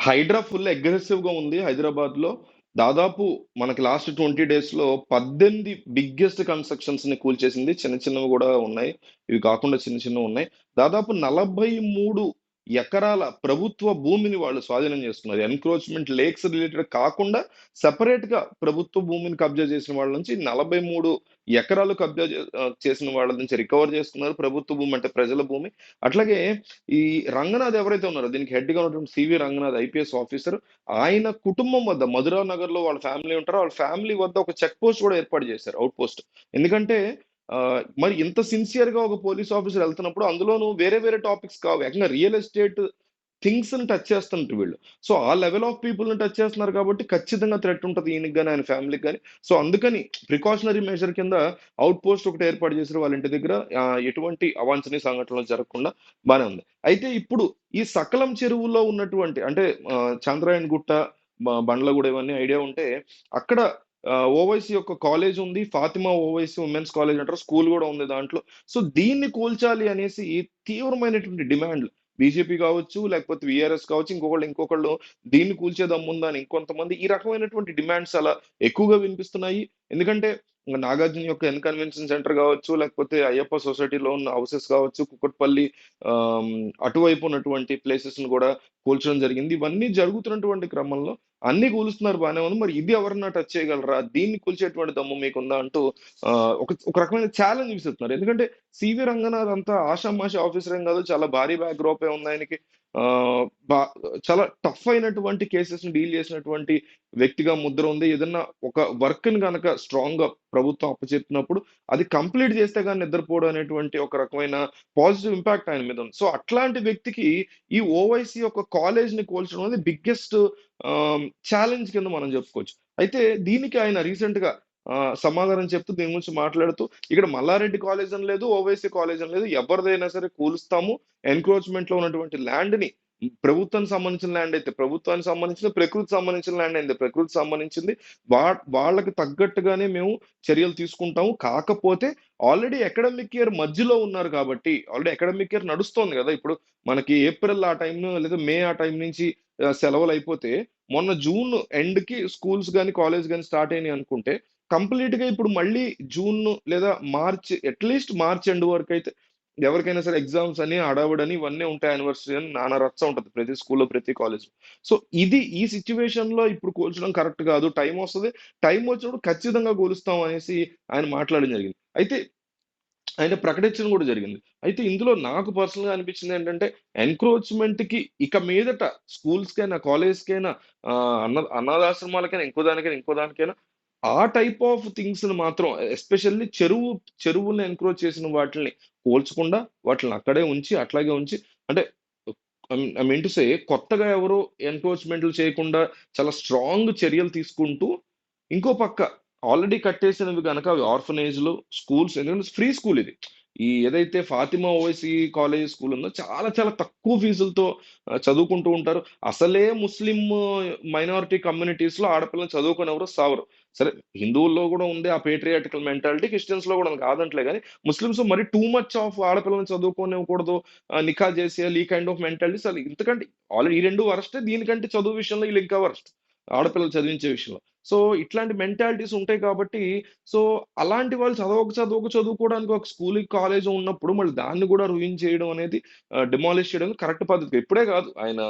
Hydraa full అగ్రెసివ్‌గా ఉంది హైదరాబాద్‌లో. దాదాపు మనకి లాస్ట్ 20 డేస్‌లో 18 బిగ్గెస్ట్ కన్‌స్ట్రక్షన్స్‌ని కూల్చేసింది. చిన్న చిన్నవి గూడా ఉన్నాయి. ఇవి కాకుండా చిన్న చిన్నవున్నాయి. దాదాపు 43 ఎకరాల ప్రభుత్వ భూమిని వాళ్ళు స్వాధీనం చేసుకున్నారు. ఎన్‌క్రోచ్‌మెంట్ లేక్స్ రిలేటెడ్ కాకుండా సెపరేట్‌గా ప్రభుత్వ భూమిని కబ్జా చేసిన వాళ్ళ నుంచి 43 ఎకరాలు చేసిన వాళ్ళ నుంచి రికవర్ చేసుకున్నారు. ప్రభుత్వ భూమి అంటే ప్రజల భూమి. అట్లాగే ఈ రంగనాథ్ ఎవరైతే ఉన్నారో దీనికి హెడ్‌గా ఉన్నటువంటి సివి రంగనాథ్ ఐపీఎస్ ఆఫీసర్ ఆయన కుటుంబం వద్ద మధురా నగర్‌లో వాళ్ళ ఫ్యామిలీ ఉంటారు. వాళ్ళ ఫ్యామిలీ వద్ద ఒక చెక్ పోస్ట్ కూడా ఏర్పాటు చేశారు. Out post. ఎందుకంటే మరి ఇంత సిన్సియర్‌గా ఒక పోలీస్ ఆఫీసర్ ఎళ్తున్నప్పుడు అందులోనూ వేరే వేరే టాపిక్స్ కావు. ఏకంగా రియల్ ఎస్టేట్ థింగ్స్‌ని టచ్ చేస్తుంటారు వీళ్ళు. సో, ఆ లెవెల్ ఆఫ్ పీపుల్‌ని టచ్ చేస్తున్నారు కాబట్టి ఖచ్చితంగా థ్రెట్ ఉంటది ఈయనకి గాని, ఆయన ఫ్యామిలీకి గాని. సో, అందుకని ప్రికాషనరీ మెజర్ కింద ఔట్ పోస్ట్ ఒకటి ఏర్పాటు చేసారు వాళ్ళ ఇంటి దగ్గర. ఎటువంటి అవాంఛనీయ సంఘటనలు జరగకుండా బానే ఉంది. అయితే ఇప్పుడు ఈ సకలం చెరువులో ఉన్నటువంటి అంటే చంద్రాయన్ గుట్ట, బండ్లగూడ ఇవన్నీ ఐడియా ఉంటే అక్కడ ఓవైసీ యొక్క కాలేజ్ ఉంది. ఫాతిమా ఓవైసీ ఉమెన్స్ కాలేజ్ అంటారు. స్కూల్ గూడా ఉంది దాంట్లో. సో, దీన్ని కూల్చాలి అనేసి తీవ్రమైనటువంటి డిమాండ్‌లు బీజేపీ కావచ్చు, లేకపోతే వీఆర్ఎస్ కావచ్చు, ఇంకొకళ్ళు దీన్ని కూల్చే దమ్ముందా అని ఇంకొంతమంది ఈ రకమైనటువంటి డిమాండ్స్ అలా ఎక్కువగా వినిపిస్తున్నాయి. ఎందుకంటే నాగార్జున యొక్క కన్వెన్షన్ సెంటర్ కావచ్చు, లేకపోతే అయ్యప్ప సొసైటీలో ఉన్న హౌసెస్ కావచ్చు, కుకట్పల్లి ఆహ్, అటువైపు ఉన్నటువంటి ప్లేసెస్‌ని గూడా కూల్చడం జరిగింది. ఇవన్నీ జరుగుతున్నటువంటి క్రమంలో అన్నీ కూలుస్తున్నారు బానే ఉంది. మరి ఇది ఎవరన్నా టచ్ చేయగలరా? దీన్ని కూల్చేటువంటి దమ్ము మీకుందా? అంటూ ఒక రకమైన ఛాలెంజ్ విసురుతున్నారు. ఎందుకంటే సివి రంగనాథ్ అంత ఆషామాషీ ఆఫీసర్ ఏం కాదు. చాలా భారీ బ్యాక్ డ్రాపే ఉంది ఆయనకి. ఆహ్, బా చాలా టఫ్ అయినటువంటి కేసెస్‌ని డీల్ చేసినటువంటి వ్యక్తిగా ముద్ర ఉంది. ఏదన్నా ఒక వర్క్‌ని గనక స్ట్రాంగ్‌గా ప్రభుత్వం అప్పచెప్పినప్పుడు అది కంప్లీట్ చేస్తే గాని నిద్రపోడు అనేటువంటి ఒక రకమైన పాజిటివ్ ఇంపాక్ట్ ఆయన మీద ఉంది. సో, అట్లాంటి వ్యక్తికి ఈ ఓవైసీ యొక్క కాలేజ్‌ని కూల్చడం అనేది బిగ్గెస్ట్ ఛాలెంజ్ కింద మనం చెప్పుకోవచ్చు. అయితే దీనికి ఆయన రీసెంట్‌గా సమాధానం చెప్తూ దీని గురించి మాట్లాడుతూ ఇక్కడ మల్లారెడ్డి కాలేజ్ అని లేదు, ఓవైసీ కాలేజ్ అని లేదు. ఎవరిదైనా సరే కూలుస్తాము. ఎన్‌క్రోచ్‌మెంట్‌లో ఉన్నటువంటి ల్యాండ్‌ని ప్రభుత్వానికి సంబంధించిన ల్యాండ్ అయితే ప్రభుత్వానికి సంబంధించింది, ప్రకృతికి సంబంధించిన ల్యాండ్ అయింది ప్రకృతికి సంబంధించింది. వాళ్ళకి తగ్గట్టుగానే మేము చర్యలు తీసుకుంటాము. కాకపోతే ఆల్రెడీ అకాడమిక్ ఇయర్ మధ్యలో ఉన్నారు కాబట్టి, ఆల్రెడీ అకాడమిక్ ఇయర్ నడుస్తోంది గదా! ఇప్పుడు మనకి ఏప్రిల్ ఆ టైం లేదా మే ఆ టైం నుంచి సెలవులయిపోతే మొన్న జూన్ ఎండ్‌కి స్కూల్స్ గాని, కాలేజ్ గాని స్టార్ట్ అయినాయి అనుకుంటే కంప్లీట్‌గా ఇప్పుడు మళ్ళీ జూన్ లేదా మార్చ్ అట్‌లీస్ట్ మార్చ్ ఎండ్ వరకైతే ఎవరికైనా సరే ఎగ్జామ్స్ అని, హడావిడని ఇవన్నీ ఉంటాయి. యానివర్సరీ అని నానా రచ్చ ఉంటది. ప్రతి స్కూల్‌లో, ప్రతి కాలేజ్‌లో. సో, ఈ సిట్యుయేషన్‌లో ఇప్పుడు కూల్చడం కరెక్ట్ కాదు. టైమొస్తది. టైమొచ్చినప్పుడు ఖచ్చితంగా కూలుస్తాం అనేసి ఆయన మాట్లాడడం జరిగింది. అయితే ఆయన ప్రకటించడం కూడా జరిగింది. అయితే ఇందులో నాకు పర్సనల్‌గా అనిపించిందేంటంటే, ఎన్‌క్రోచ్‌మెంట్‌కి ఇక మీదట స్కూల్స్‌కైనా, కాలేజ్‌కైనా అనాథాశ్రమాలకైనా, ఇంకో దానికైనా ఆ టైప్ ఆఫ్ థింగ్స్‌ని మాత్రం ఎస్పెషల్లీ చెరువుల్ని ఎన్‌క్రోచ్ చేసిన వాటిల్ని కూల్చకుండా వాటిల్ని అక్కడే ఉంచి, అట్లాగే ఉంచి అంటే ఐ మీన్ టు సే కొత్తగా ఎవరు ఎన్‌క్రోచ్‌మెంట్‌లు చేయకుండా చాలా స్ట్రాంగ్ చర్యలు తీసుకుంటూ, ఇంకో పక్క ఆల్రెడీ కట్టేసినవి గనక అవి ఆర్ఫనేజ్‌లు, స్కూల్స్ ఎందుకంటే ఫ్రీ స్కూల్ ఇది. ఈ ఏదైతే ఫాతిమా ఓవైసీ కాలేజ్ స్కూల్ ఉందో చాలా చాలా తక్కువ ఫీజులతో చదువుకుంటూ ఉంటారు. అసలే ముస్లిం మైనారిటీ కమ్యూనిటీస్‌లో ఆడపిల్లలు చదువుకోనెవరు సావరు. సరే హిందువుల్లో గూడా ఉంది ఆ పేట్రియాటికల్ మెంటాలిటీ. క్రిస్టియన్స్‌లో గూడా ఉంది కాదంటలే గాని, ముస్లిమ్స్ మరి టూ మచ్ ఆఫ్ ఆడపిల్లల్ని చదువుకోనివ్వకూడదు. నిఖా చేసేయాలి ఈ కైండ్ ఆఫ్ మెంటాలిటీస్ అసలు ఇంతకంటే ఆల్రెడీ ఈ 2 వరస్టే. దీనికంటే చదువు విషయంలో ఈళ్ళు ఇంకా వరస్ట్. ఆడపిల్లలు చదివించే విషయంలో. సో, ఇట్లాంటి మెంటాలిటీస్ ఉంటాయి కాబట్టి, సో, అలాంటి వాళ్ళు చదువుకోవడానికి ఒక స్కూలు, కాలేజు ఉన్నప్పుడు మళ్ళీ దాన్ని గూడా రూయిన్ చేయడం అనేది డిమాలిష్ చేయడం కరెక్ట్ పద్ధతి. ఇప్పుడే గాదు ఆయన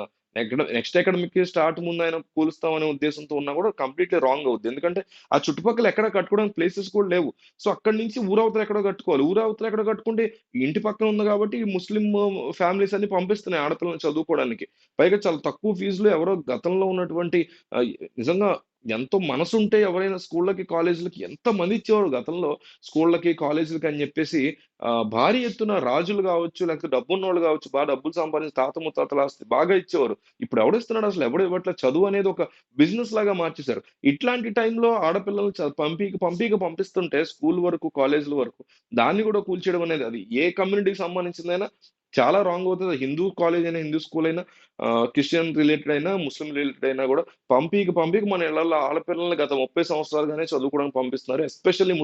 నెక్స్ట్ అకాడమిక్ ఇయర్ స్టార్ట్ ముందు ఆయన కూలుస్తాం అనే ఉద్దేశంతో ఉన్నా గూడా కంప్లీట్‌లీ రాంగ్ అవుద్ది. ఎందుకంటే ఆ చుట్టుపక్కల ఎక్కడ కట్టుకోవడానికి ప్లేసెస్ కూడా లేవు. సో, అక్కడి నుంచి ఊరవతల ఎక్కడో కట్టుకోవాలి. ఊరవతల ఎక్కడో కట్టుకుంటే ఇంటి పక్కన ఉంది గాబట్టి ఈ ముస్లిం ఫ్యామిలీస్ అన్ని పంపిస్తున్నాయి ఆడపిల్లల్ని చదువుకోవడానికి. పైగా చాలా తక్కువ ఫీజులో ఎవరో గతంలో ఉన్నటువంటి ఆహ్, నిజంగా ఎంతో మనసుంటే ఎవరైనా స్కూళ్ళకి, కాలేజీలకి ఎంతమంది ఇచ్చేవారు గతంలో స్కూళ్ళకి, కాలేజీలకి అని జెప్పేసి భారీ ఎత్తున రాజులు గావచ్చు, లేకపోతే డబ్బున్నోళ్ళు గావచ్చు, బాగా డబ్బులు సంపాదించి తాత ముత్తాతల ఆస్తి బాగా ఇచ్చేవారు. ఇప్పుడు ఎవడిస్తున్నాడు అసలు? ఎవడు ఇవ్వట్లేదు. చదువు అనేది ఒక బిజినెస్ లాగా మార్చేశారు. ఇట్లాంటి టైంలో ఆడపిల్లల్ని పంపిస్తుంటే స్కూల్ వరకు, కాలేజీల వరకు దాన్ని గూడా కూల్చేయడం అనేది అది ఏ కమ్యూనిటీకి సంబంధించిందైనా చాలా రాంగ్ అవుతది. హిందూ కాలేజ్ అయినా, హిందూ స్కూల్ అయినా క్రిస్టియన్ రిలేటెడ్ అయినా, ముస్లిం రిలేటెడ్ అయినా గూడా పంపీక మన ఇళ్లల్లో ఆడపిల్లల్ని గత 30 సంవత్సరాలుగానే చదువుకోవడానికి పంపిస్తున్నారు. ఎస్పెషల్లీ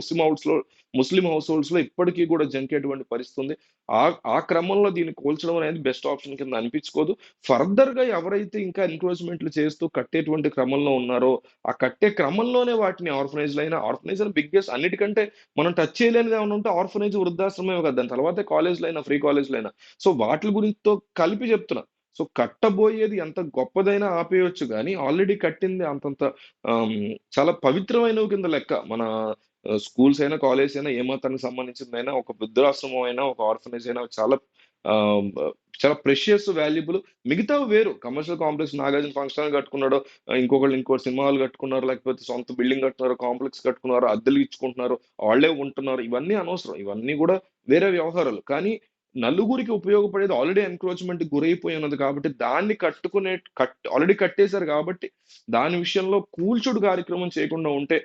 ముస్లిం హౌస్‌హోల్డ్స్‌లో ఇప్పటికి గూడా జంకేటువంటి పరిస్థితి ఉంది. ఆ ఆ క్రమంలో దీన్ని కూల్చడం అనేది బెస్ట్ ఆప్షన్ కింద అనిపించుకోదు. ఫర్దర్‌గా ఎవరైతే ఇంకా ఎంక్రోచ్‌మెంట్‌లు చేస్తూ కట్టేటువంటి క్రమంలో ఉన్నారో, ఆ కట్టే క్రమంలోనే వాటిని ఆర్ఫనైజ్‌లని బిగ్గెస్ట్ అన్నిటికంటే మనం టచ్ చేయలేనిది ఏమన్నా ఉంటే ఆర్ఫనైజ్, వృద్ధాశ్రమమే కదా! దాని తర్వాతే కాలేజ్‌లైనా, ఫ్రీ కాలేజ్‌లైనా. సో, వాటిలి గురించితో కలిపి చెప్తున్నా. సో, కట్టబోయేది ఎంత గొప్పదైనా ఆపేయొచ్చు గానీ, ఆల్రెడీ కట్టింది అంతంత చాలా పవిత్రమైనవి కింద లెక్క. మన స్కూల్స్ అయినా, కాలేజెస్ అయినా, ఏ మతానికి సంబంధించిందైనా, ఒక వృద్ధాశ్రమం అయినా, ఒక ఆర్ఫనేజ్ అయినా చాలా ఆహ్, బ చాలా ప్రెషియస్, వాల్యుబుల్. మిగతావి వేరు. Commercial complex 'Nagarjuna function hall' కట్టుకున్నాడో, ఇంకొకళ్ళు ఇంకో సినిమా హాల్ కట్టుకున్నారు, లేకపోతే సొంత బిల్డింగ్ కట్టుకున్నారు, కాంప్లెక్స్ కట్టుకున్నారు, అద్దెలు ఇచ్చుకుంటున్నారు, వాళ్ళే ఉంటున్నారు. ఇవన్నీ అనవసరం. ఇవన్నీ గూడా వేరే వ్యవహారాలు. కానీ నలుగురికి ఉపయోగపడేది ఆల్రెడీ ఎన్‌క్రోచ్‌మెంట్‌కి గురైపోయి ఉన్నది కాబట్టి, దాన్ని ఆల్రెడీ కట్టేసారు కాబట్టి, దాని విషయంలో కూల్చుడు కార్యక్రమం చేయకుండా ఉంటే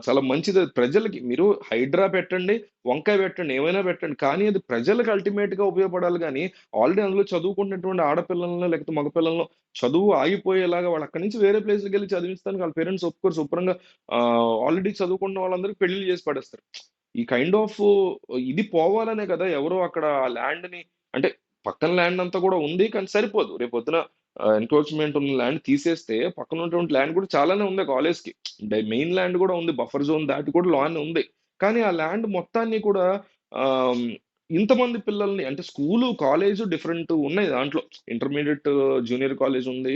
చాలా మంచిది. ప్రజలకి మీరు హైడ్రా పెట్టండి, వంకాయ పెట్టండి, ఏమైనా పెట్టండి. కానీ అది ప్రజలకి అల్టిమేట్‌గా ఉపయోగపడాలి గానీ, ఆల్రెడీ అందులో చదువుకుంటున్నటువంటి ఆడపిల్లలనో, లేకపోతే మగపిల్లలనో చదువు ఆగిపోయేలాగా వాళ్ళు అక్కడి నుంచి వేరే ప్లేస్‌లకెళ్ళి చదివించడానికి వాళ్ళ పేరెంట్స్ ఒప్పుకోరు. శుభ్రంగా ఆల్రెడీ చదువుకున్న వాళ్ళందరికి పెళ్లిళ్లు చేసి పడేస్తారు. ఈ కైండ్ ఆఫ్ ఇది పోవాలనే కదా! ఎవరో అక్కడ ఆ ల్యాండ్‌ని అంటే పక్కన ల్యాండ్ అంతా కూడా ఉంది. కానీ సరిపోదు. రేపొద్దున ఎన్‌క్రోచ్‌మెంట్ ఉన్న ల్యాండ్ తీసేస్తే పక్కన ఉన్నటువంటి ల్యాండ్ కూడా చాలానే ఉంది కాలేజ్‌కి. మెయిన్ ల్యాండ్ కూడా ఉంది. బఫర్ జోన్ దాటి కూడా లాన్ ఉంది. కానీ ఆ ల్యాండ్ మొత్తాన్ని కూడా ఆహ్, ఇంతమంది పిల్లల్ని అంటే స్కూలు, కాలేజు డిఫరెంట్ ఉన్నాయి దాంట్లో. ఇంటర్మీడియేట్, జూనియర్ కాలేజ్ ఉంది.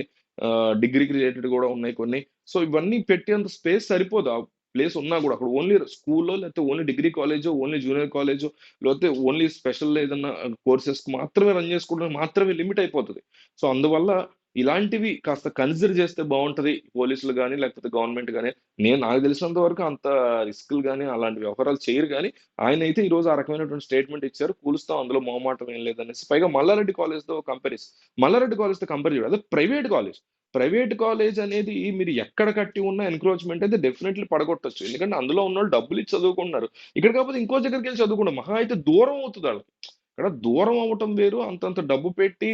డిగ్రీకి రిలేటెడ్ కూడా ఉన్నాయి కొన్ని. సో, ఇవన్నీ పెట్టేంత స్పేస్ సరిపోదు. ప్లేస్ ఉన్నా గూడా. అక్కడ ఓన్లీ స్కూల్లో లేకపోతే ఓన్లీ డిగ్రీ కాలేజో, ఓన్లీ జూనియర్ కాలేజో, లేకపోతే ఓన్లీ స్పెషల్ ఏదన్నా కోర్సెస్‌కి మాత్రమే రన్ చేసుకోవడానికి మాత్రమే లిమిట్ అయిపోతది. సో, అందువల్ల ఇలాంటివి కాస్త కన్సిడర్ చేస్తే బావుంటది. పోలీసులు గాని, లేకపోతే గవర్నమెంట్ గాని. నాకు తెలిసినంత వరకు అంత రిస్కులు గాని, అలాంటి వ్యవహారాలు చేయరు గానీ, ఆయనైతే ఈరోజు ఆ రకమైనటువంటి స్టేట్‌మెంట్ ఇచ్చారు. కూలుస్తాం అందులో మొహమాటం ఏం లేదనేసి. పైగా మల్లారెడ్డి కాలేజ్‌తో కంపేర్ చేయడం. అది ప్రైవేట్ కాలేజ్. ప్రైవేట్ కాలేజ్ అనేది మీరు ఎక్కడ కట్టి ఉన్న ఎన్‌క్రోచ్‌మెంట్ అయితే డెఫినైట్‌లీ పడగొట్టొచ్చు. ఎందుకంటే అందులో ఉన్నోళ్ళు డబ్బులిచ్చి చదువుకుంటున్నారు. ఇక్కడ కాకపోతే ఇంకో దగ్గరికెళ్లి చదువుకుంటారు. మహా అయితే దూరం అవుతది ఆళ్ళకి. ఇక్కడ దూరం అవ్వటం వేరు. అంతంత డబ్బు పెట్టి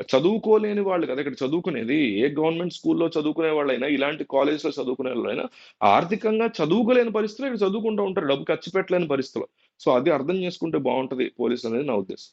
చదువుకోలేని వాళ్ళు కదా! ఇక్కడ చదువుకునేది. ఏ గవర్నమెంట్ స్కూల్‌లో చదువుకునే వాళ్ళైనా, ఇలాంటి కాలేజ్‌లో చదువుకునే వాళ్ళైనా ఆర్థికంగా చదువుకోలేని పరిస్థితిలో ఇక్కడ చదువుకుంటా ఉంటారు. డబ్బు ఖర్చు పెట్టలేని పరిస్థితిలో. సో, అది అర్థం చేసుకుంటే బావుంటది పోలీసులనేది నా ఉద్దేశం.